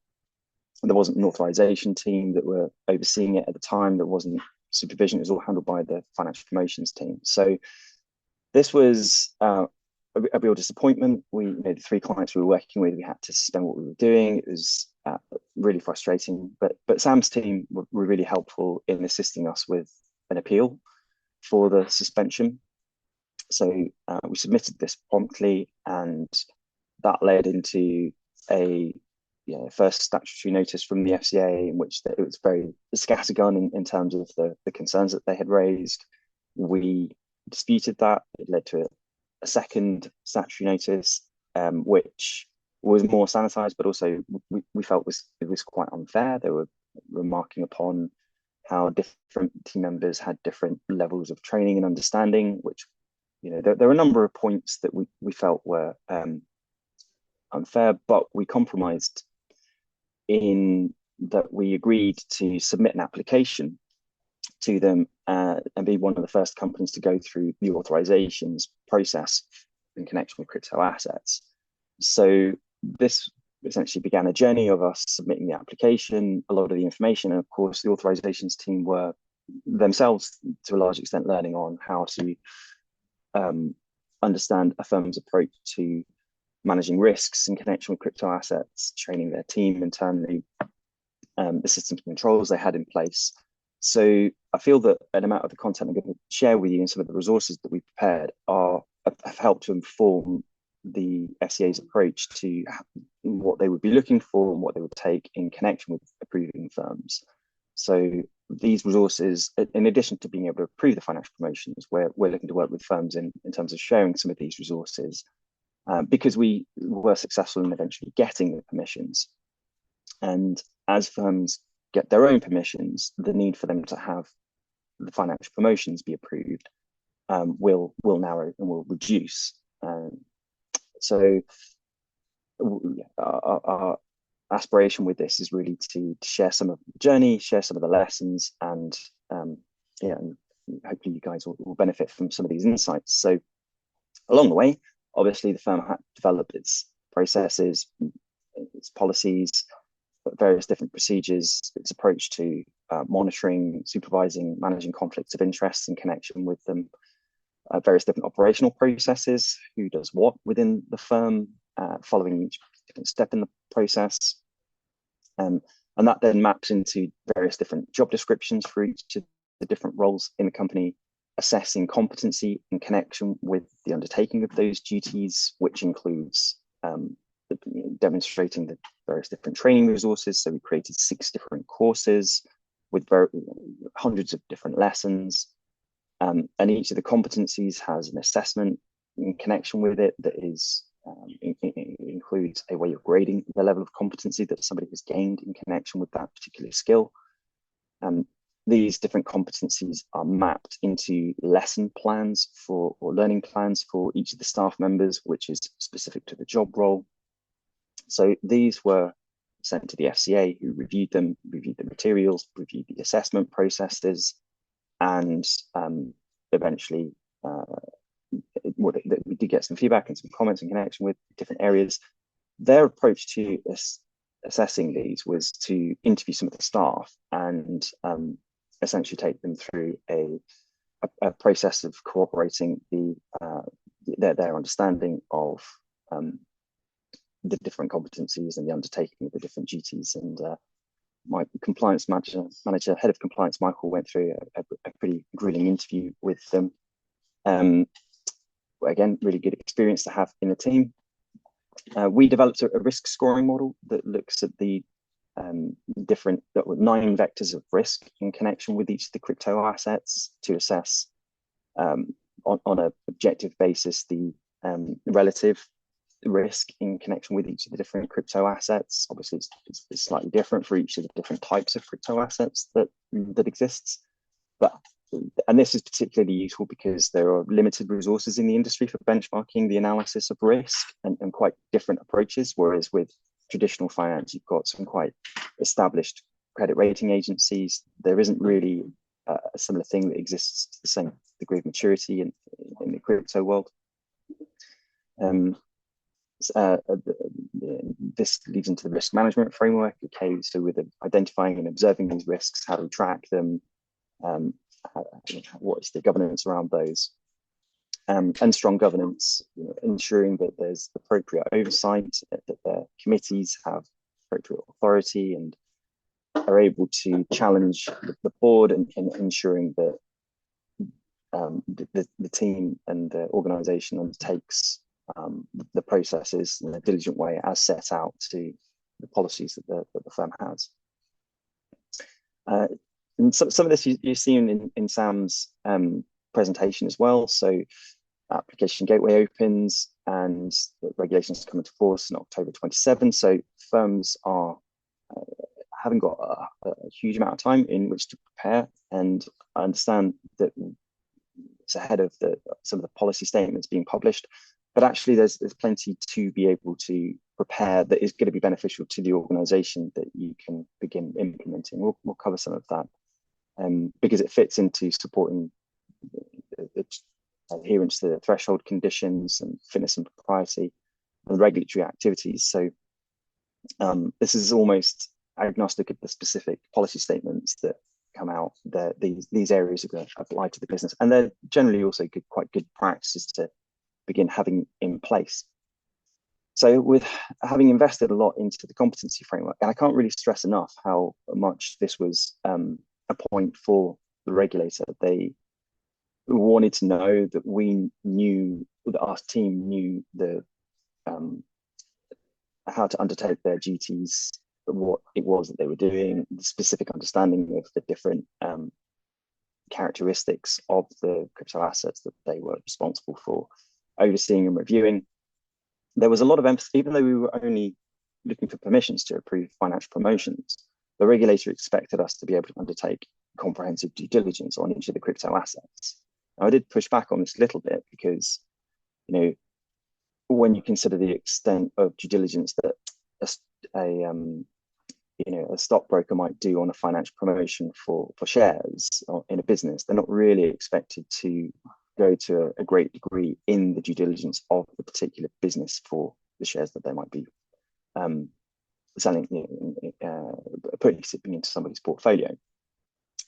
And there wasn't an authorization team that were overseeing it at the time. There wasn't supervision. It was all handled by the financial promotions team. So this was a real disappointment. The 3 clients we were working with, we had to suspend what we were doing. It was really frustrating. But Sam's team were really helpful in assisting us with an appeal for the suspension. So we submitted this promptly, and that led into a first statutory notice from the FCA, in which it was very scattergun in terms of the concerns that they had raised. We disputed that. It led to a second statutory notice, which was more sanitized, but also we felt it was quite unfair. They were remarking upon how different team members had different levels of training and understanding, which there were a number of points that we felt were unfair, but we compromised in that we agreed to submit an application to them and be one of the first companies to go through the authorizations process in connection with crypto assets. So this essentially began a journey of us submitting the application, a lot of the information, and of course the authorizations team were themselves to a large extent learning on how to understand a firm's approach to managing risks in connection with crypto assets, training their team internally, the systems and controls they had in place. So I feel that an amount of the content I'm going to share with you and some of the resources that we've prepared have helped to inform the FCA's approach to what they would be looking for and what they would take in connection with approving firms. So these resources, in addition to being able to approve the financial promotions, we're looking to work with firms in terms of sharing some of these resources, because we were successful in eventually getting the permissions. And as firms get their own permissions, the need for them to have the financial promotions be approved will narrow and will reduce. So our aspiration with this is really to share some of the journey, share some of the lessons, and and hopefully you guys will benefit from some of these insights. So along the way, obviously the firm had developed its processes, its policies, various different procedures, its approach to monitoring, supervising, managing conflicts of interest in connection with them, various different operational processes, who does what within the firm, following each different step in the process. And that then maps into various different job descriptions for each of the different roles in the company, assessing competency in connection with the undertaking of those duties, which includes demonstrating the various different training resources. So we created 6 different courses with hundreds of different lessons. And each of the competencies has an assessment in connection with it that is includes a way of grading the level of competency that somebody has gained in connection with that particular skill. These different competencies are mapped into lesson plans or learning plans for each of the staff members, which is specific to the job role. So these were sent to the FCA, who reviewed them, reviewed the materials, reviewed the assessment processes, and eventually we did get some feedback and some comments in connection with different areas. Their approach to assessing these was to interview some of the staff and essentially take them through a process of cooperating their understanding of the different competencies and the undertaking of the different duties. And my compliance manager, head of compliance, Michael, went through a pretty grueling interview with them. Again, really good experience to have in the team. We developed a risk scoring model that looks at the different 9 vectors of risk in connection with each of the crypto assets to assess on an objective basis the relative risk in connection with each of the different crypto assets. Obviously, it's slightly different for each of the different types of crypto assets that exists. And this is particularly useful because there are limited resources in the industry for benchmarking the analysis of risk and quite different approaches. Whereas with traditional finance, you've got some quite established credit rating agencies. There isn't really a similar thing that exists to the same degree of maturity in the crypto world. This leads into the risk management framework. Okay, so with identifying and observing these risks, how do we track them? What is the governance around those? And strong governance, ensuring that there's appropriate oversight, that the committees have appropriate authority and are able to challenge the board, and ensuring that the team and the organisation undertakes the processes in a diligent way as set out to the policies that the firm has. And some of this you've seen in Sam's presentation as well. So application gateway opens and the regulations come into force in October 27. So firms are haven't got a huge amount of time in which to prepare. And I understand that it's ahead of some of the policy statements being published, but actually there's plenty to be able to prepare that is going to be beneficial to the organisation that you can begin implementing. We'll cover some of that because it fits into supporting the adherence to the threshold conditions and fitness and propriety and regulatory activities. So this is almost agnostic of the specific policy statements that come out. These areas are going to apply to the business, and they're generally also quite good practices to begin having in place. So with having invested a lot into the competency framework, and I can't really stress enough how much this was a point for the regulator. They wanted to know that we knew, that our team knew the how to undertake their duties, what it was that they were doing, the specific understanding of the different characteristics of the crypto assets that they were responsible for overseeing and reviewing. There was a lot of emphasis, even though we were only looking for permissions to approve financial promotions, the regulator expected us to be able to undertake comprehensive due diligence on each of the crypto assets. Now, I did push back on this a little bit because, when you consider the extent of due diligence that a stockbroker might do on a financial promotion for shares in a business, they're not really expected to go to a great degree in the due diligence of the particular business for the shares that they might be selling, putting into somebody's portfolio.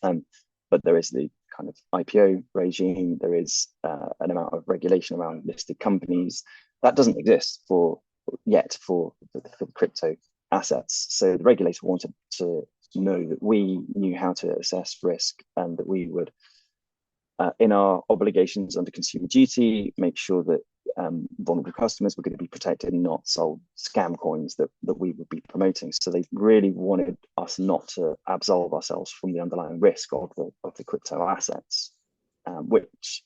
But there is the kind of IPO regime. There is an amount of regulation around listed companies that doesn't exist yet for the crypto assets. So the regulator wanted to know that we knew how to assess risk and that we would, in our obligations under consumer duty, make sure that vulnerable customers were going to be protected and not sold scam coins that we would be promoting. So they really wanted us not to absolve ourselves from the underlying risk of the crypto assets, which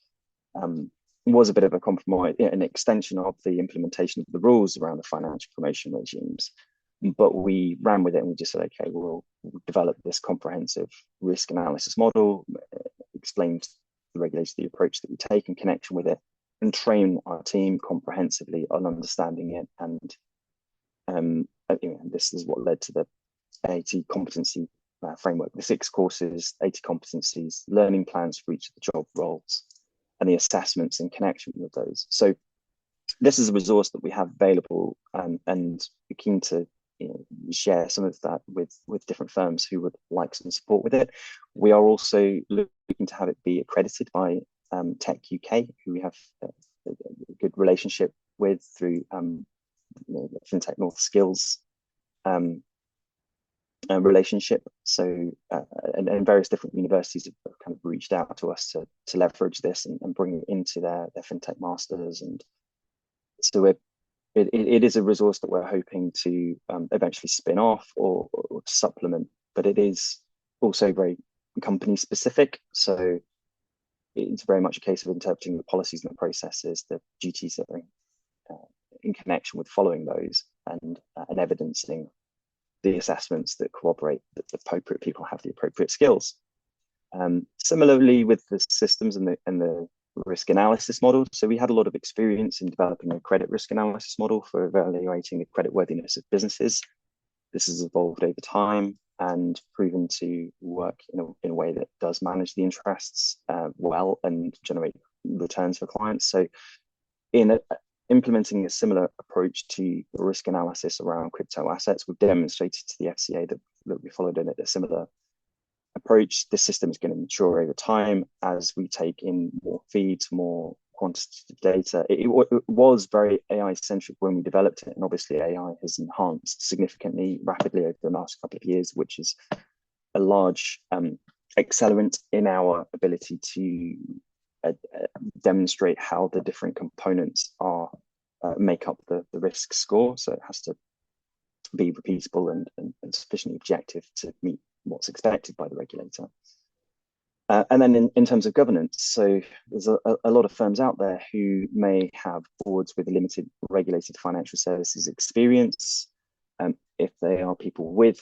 was a bit of a compromise, an extension of the implementation of the rules around the financial promotion regimes. But we ran with it and we just said, okay, we'll develop this comprehensive risk analysis model, explain to the regulator the approach that we take in connection with it, and train our team comprehensively on understanding it. And this is what led to the 80 competency framework, the 6 courses, 80 competencies, learning plans for each of the job roles, and the assessments in connection with those. So this is a resource that we have available, and we're keen to share some of that with different firms who would like some support with it. We are also looking to have it be accredited by Tech UK, who we have a good relationship with through the FinTech North Skills relationship. So and various different universities have kind of reached out to us to leverage this and bring it into their FinTech Masters. And so it is a resource that we're hoping to eventually spin off or to supplement, but it is also very company specific. So it's very much a case of interpreting the policies and the processes, the duties that are in connection with following those, and evidencing the assessments that corroborate that the appropriate people have the appropriate skills. Similarly with the systems and the risk analysis model. So we had a lot of experience in developing a credit risk analysis model for evaluating the creditworthiness of businesses. This has evolved over time and proven to work in a way that does manage the interests well and generate returns for clients. So in implementing a similar approach to risk analysis around crypto assets, we've demonstrated to the FCA that we followed in a similar approach. This system is going to mature over time as we take in more feeds, more quantitative data. It was very AI centric when we developed it, and obviously AI has enhanced significantly rapidly over the last couple of years, which is a large accelerant in our ability to demonstrate how the different components are make up the risk score. So it has to be repeatable and sufficiently objective to meet what's expected by the regulator. And then in terms of governance, so there's a lot of firms out there who may have boards with limited regulated financial services experience. If they are people with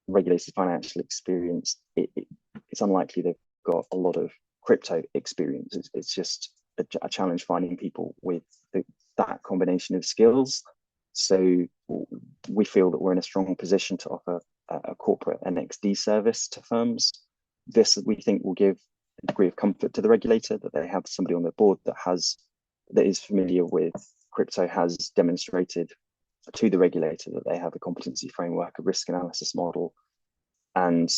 regulated financial experience, it's unlikely they've got a lot of crypto experience. It's just a challenge finding people with that combination of skills. So we feel that we're in a strong position to offer a corporate NXD service to firms. This, we think, will give a degree of comfort to the regulator that they have somebody on their board that is familiar with crypto, has demonstrated to the regulator that they have a competency framework, a risk analysis model, and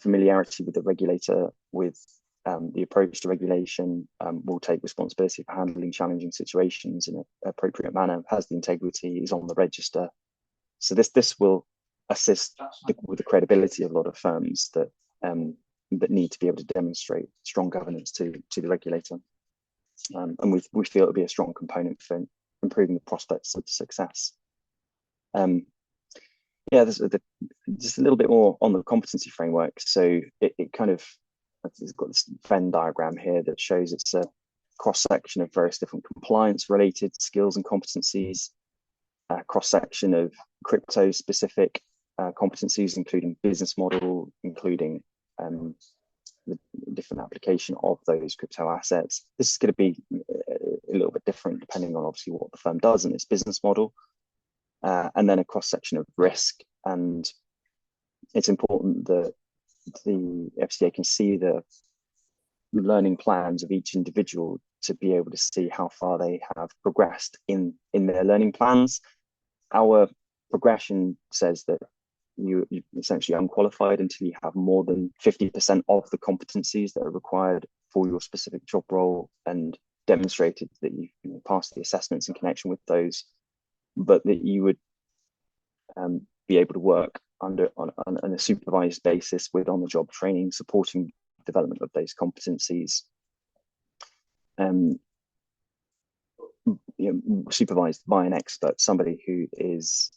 familiarity with the regulator with the approach to regulation, will take responsibility for handling challenging situations in an appropriate manner, has the integrity, is on the register. So this will assist with the credibility of a lot of firms that need to be able to demonstrate strong governance to the regulator. And we feel it'll be a strong component for improving the prospects of success. Yeah, just a little bit more on the competency framework. So it kind of, it's got this Venn diagram here that shows it's a cross-section of various different compliance-related skills and competencies, a cross-section of crypto-specific competencies, including business model, including the different application of those crypto assets. This is going to be a little bit different depending on obviously what the firm does and its business model. And then a cross-section of risk. And it's important that the FCA can see the learning plans of each individual to be able to see how far they have progressed in their learning plans. Our progression says that you're essentially unqualified until you have more than 50% of the competencies that are required for your specific job role and demonstrated that you passed the assessments in connection with those, but that you would be able to work on a supervised basis with on-the-job training, supporting development of those competencies, supervised by an expert, somebody who is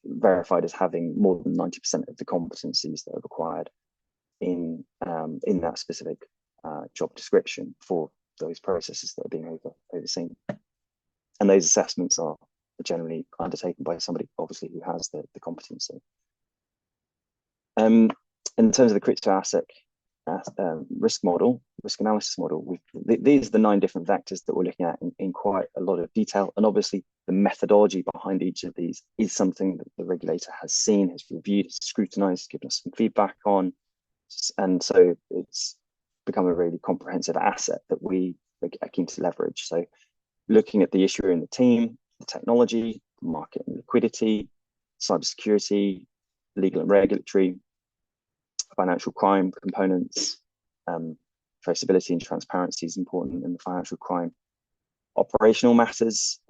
verified as having more than 90% of the competencies that are required in that specific job description for those processes that are being overseen. And those assessments are generally undertaken by somebody, obviously, who has the competency. In terms of the crypto asset risk analysis model, these are the 9 different vectors that we're looking at in quite a lot of detail. And obviously, the methodology behind each of these is something that the regulator has seen, has reviewed, has scrutinized, given us some feedback on. And so it's become a really comprehensive asset that we are keen to leverage. So looking at the issuer and the team, the technology, market and liquidity, cybersecurity, legal and regulatory, financial crime components, traceability and transparency is important in the financial crime. Operational matters,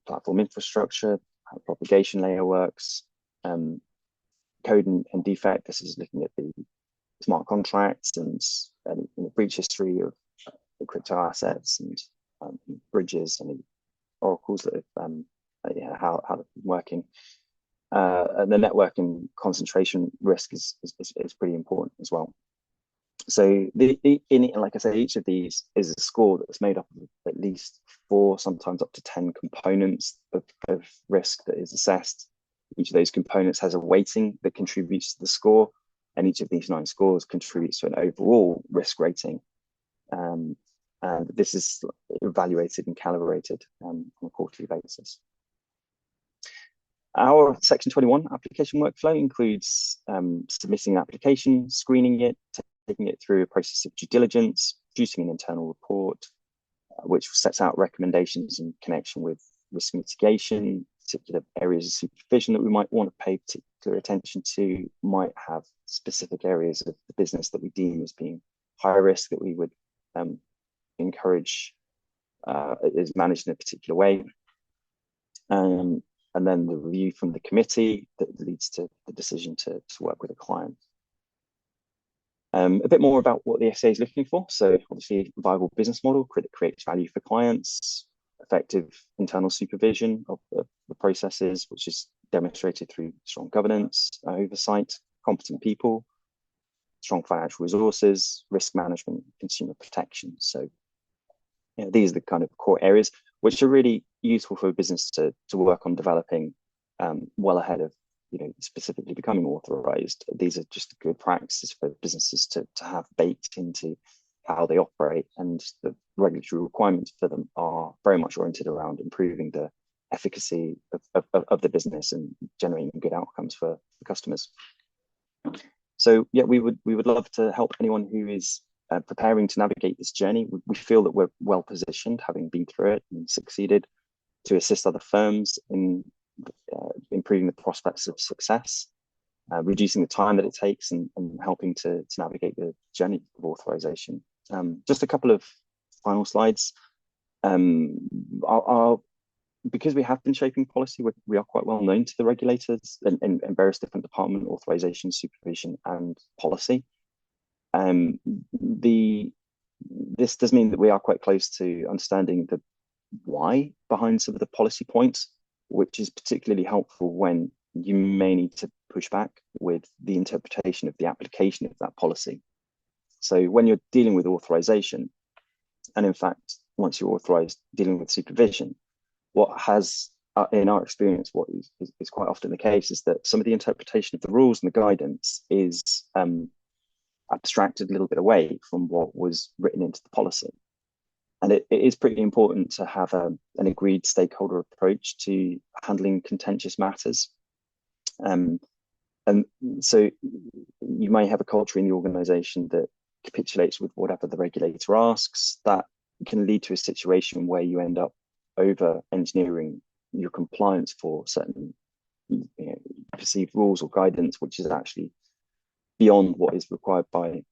platform infrastructure, how the propagation layer works, code and defect. This is looking at the smart contracts and the breach history of the crypto assets and bridges and the oracles that have, how they're working. And the network and concentration risk is pretty important as well. So like I say, each of these is a score that's made up of at least 4, sometimes up to 10 components of risk that is assessed. Each of those components has a weighting that contributes to the score, and each of these 9 scores contributes to an overall risk rating. And this is evaluated and calibrated on a quarterly basis. Our Section 21 application workflow includes submitting an application, screening it, taking it through a process of due diligence, producing an internal report, which sets out recommendations in connection with risk mitigation, particular areas of supervision that we might want to pay particular attention to, might have specific areas of the business that we deem as being high risk that we would encourage is managed in a particular way. And then the review from the committee that leads to the decision to work with a client. A bit more about what the FCA is looking for. So obviously, viable business model that creates value for clients, effective internal supervision of the processes, which is demonstrated through strong governance, oversight, competent people, strong financial resources, risk management, consumer protection. So these are the kind of core areas which are really useful for a business to work on developing well ahead of specifically becoming authorized. These are just good practices for businesses to have baked into how they operate, and the regulatory requirements for them are very much oriented around improving the efficacy of the business and generating good outcomes for customers. So yeah, we would love to help anyone who is preparing to navigate this journey. We feel that we're well positioned, having been through it and succeeded, to assist other firms in improving the prospects of success. reducing the time that it takes and helping to navigate the journey of authorization. Just a couple of final slides. Because we have been shaping policy, we are quite well known to the regulators and various different department, authorization, supervision, and policy. This does mean that we are quite close to understanding the why behind some of the policy points, which is particularly helpful when you may need to push back with the interpretation of the application of that policy. So when you're dealing with authorization, and in fact, once you're authorized dealing with supervision, what has, in our experience, what is quite often the case is that some of the interpretation of the rules and the guidance is abstracted a little bit away from what was written into the policy. And it is pretty important to have an agreed stakeholder approach to handling contentious matters. And so you may have a culture in the organization that capitulates with whatever the regulator asks. That can lead to a situation where you end up over engineering your compliance for certain perceived rules or guidance, which is actually beyond what is required by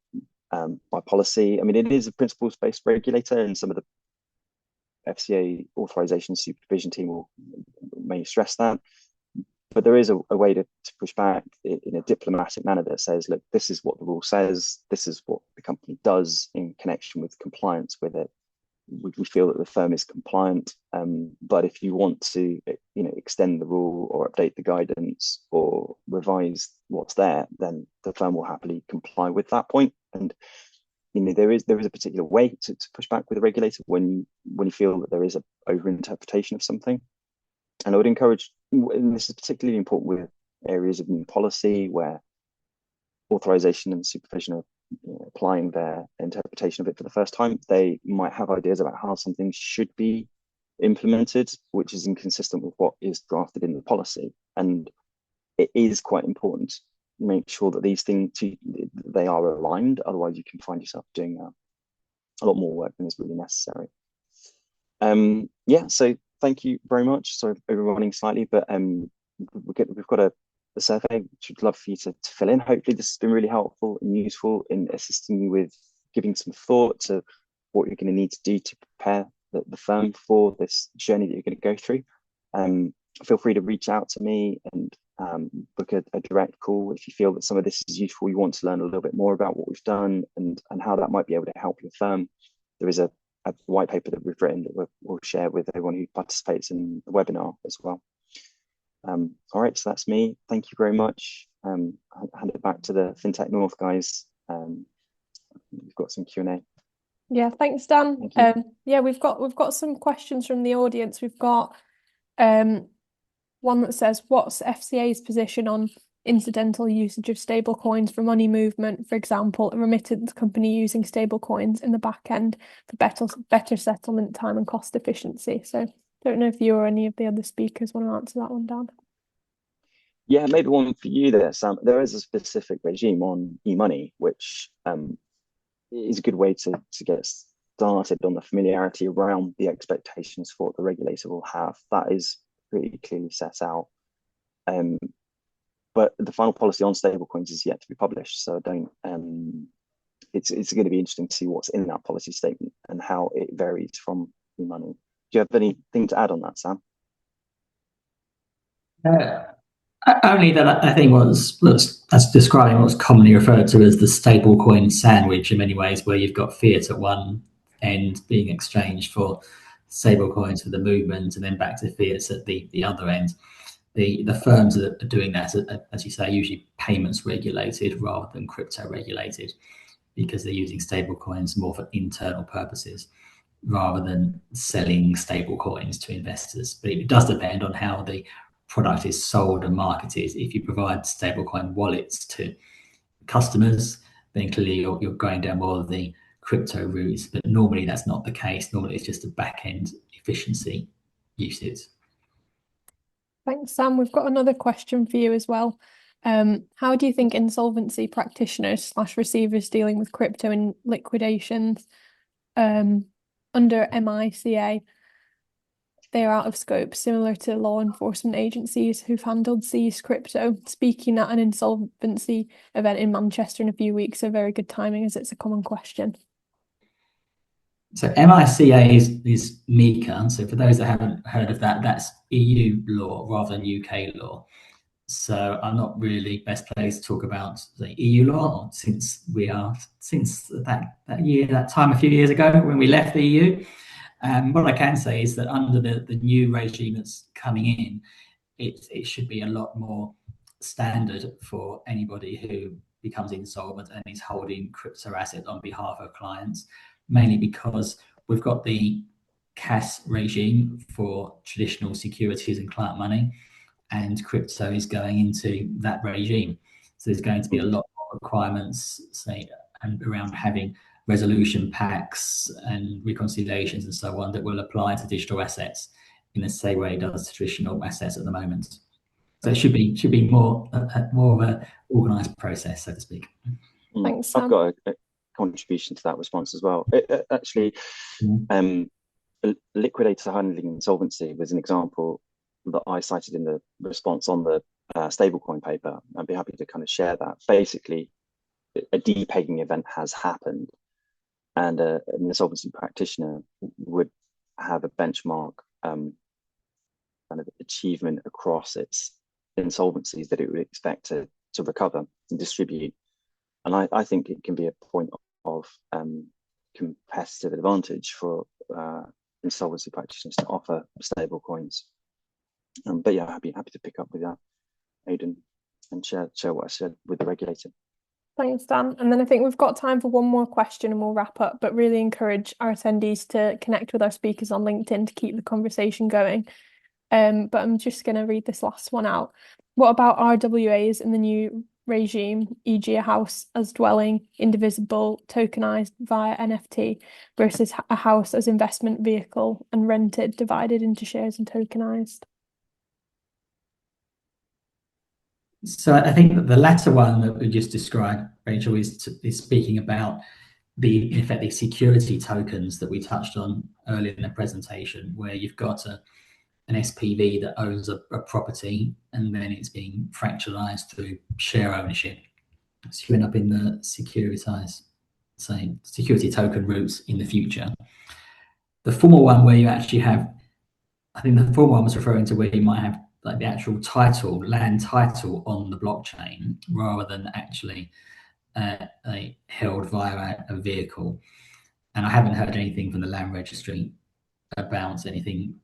policy. I mean, it is a principles-based regulator, and some of the FCA authorization supervision team may stress that. But there is a way to push back in a diplomatic manner that says, look, this is what the rule says, this is what the company does in connection with compliance with it. We feel that the firm is compliant, but if you want to extend the rule or update the guidance or revise what's there, then the firm will happily comply with that point. And there is a particular way to push back with a regulator when you feel that there is an overinterpretation of something. And I would encourage, and this is particularly important with areas of new policy where authorization and supervision are applying their interpretation of it for the first time, they might have ideas about how something should be implemented, which is inconsistent with what is drafted in the policy. And it is quite important to make sure that these things, they are aligned. Otherwise, you can find yourself doing a lot more work than is really necessary. So thank you very much. Sorry for overrunning slightly, but we've got a survey which we'd love for you to fill in. Hopefully this has been really helpful and useful in assisting you with giving some thought to what you're going to need to do to prepare the firm for this journey that you're going to go through. Feel free to reach out to me and book a direct call if you feel that some of this is useful, you want to learn a little bit more about what we've done and how that might be able to help your firm. There is a white paper that we've written that we'll share with everyone who participates in the webinar as well. All right, so that's me. Thank you very much. I'll hand it back to the FinTech North guys. We've got some Q&A. Yeah, thanks, Dan. Thank you. Yeah, we've got some questions from the audience. We've got one that says, what's FCA's position on incidental usage of stable coins for money movement? For example, a remittance company using stable coins in the back end for better settlement time and cost efficiency. So don't know if you or any of the other speakers want to answer that one, Dan. Yeah, maybe one for you there, Sam. There is a specific regime on e-money, which is a good way to get started on the familiarity around the expectations for what the regulator will have. That is pretty clearly set out. But the final policy on stablecoins is yet to be published, so I don't. It's going to be interesting to see what's in that policy statement and how it varies from e-money. Do you have anything to add on that, Sam? Only that I think that's describing what's commonly referred to as the stablecoin sandwich in many ways, where you've got fiat at one end being exchanged for stablecoins for the movement, and then back to fiat at the other end. The firms that are doing that, as you say, usually payments regulated rather than crypto regulated, because they're using stablecoins more for internal purposes rather than selling stable coins to investors. But it does depend on how the product is sold and marketed. If you provide stablecoin wallets to customers, then clearly you're going down more of the crypto routes. But normally that's not the case. Normally it's just a back-end efficiency usage. Thanks, Sam. We've got another question for you as well. How do you think insolvency practitioners / receivers dealing with crypto in liquidations under MICA they are out of scope, similar to law enforcement agencies who've handled seized crypto. Speaking at an insolvency event in Manchester in a few weeks, so very good timing as it's a common question. So MICA is MiCA. So for those that haven't heard of that, that's EU law rather than UK law. So I'm not really best placed to talk about the EU law since that time a few years ago when we left the EU. What I can say is that under the new regime that's coming in, it should be a lot more standard for anybody who becomes insolvent and is holding crypto assets on behalf of clients, mainly because we've got the CAS regime for traditional securities and client money, and crypto is going into that regime. So there's going to be a lot more requirements, say, around having resolution packs and reconciliations and so on that will apply to digital assets in the same way it does to traditional assets at the moment. So it should be more of an organised process, so to speak. Thanks, Sam. I've got a contribution to that response as well. Actually, liquidator handling insolvency was an example that I cited in the response on the stablecoin paper. I'd be happy to kind of share that. Basically, a depegging event has happened, and an insolvency practitioner would have a benchmark kind of achievement across its insolvencies that it would expect to recover and distribute. And I think it can be a point of competitive advantage for insolvency practitioners to offer stable coins. But yeah, happy to pick up with that, Aidan, and share what I said with the regulator. Thanks, Dan. And then I think we've got time for one more question and we'll wrap up, but really encourage our attendees to connect with our speakers on LinkedIn to keep the conversation going. But I'm just going to read this last one out. What about RWAs in the new regime, e.g. a house as dwelling, indivisible, tokenized via NFT, versus a house as investment vehicle and rented, divided into shares and tokenized? So I think that the latter one that we just described, Rachel, is speaking about in effect, the security tokens that we touched on earlier in the presentation, where you've got an SPV that owns a property and then it's being fractionalized through share ownership. So you end up in the security token routes in the future. The former one where you actually have, I think the former one was referring to where you might have like the actual title, land title on the blockchain rather than actually held via a vehicle. And I haven't heard anything from the land registry about any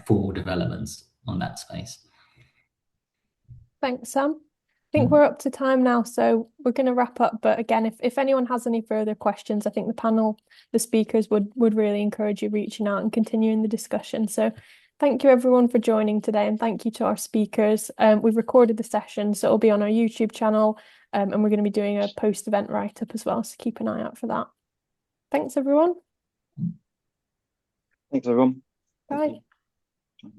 formal developments on that space. Thanks, Sam. I think we're up to time now, so we're going to wrap up. But again, if anyone has any further questions, I think the panel, the speakers would really encourage you reaching out and continuing the discussion. So thank you everyone for joining today, and thank you to our speakers. We've recorded the session, so it'll be on our YouTube channel, and we're going to be doing a post-event write-up as well, so keep an eye out for that. Thanks, everyone. Thanks, everyone. Bye. Thank you.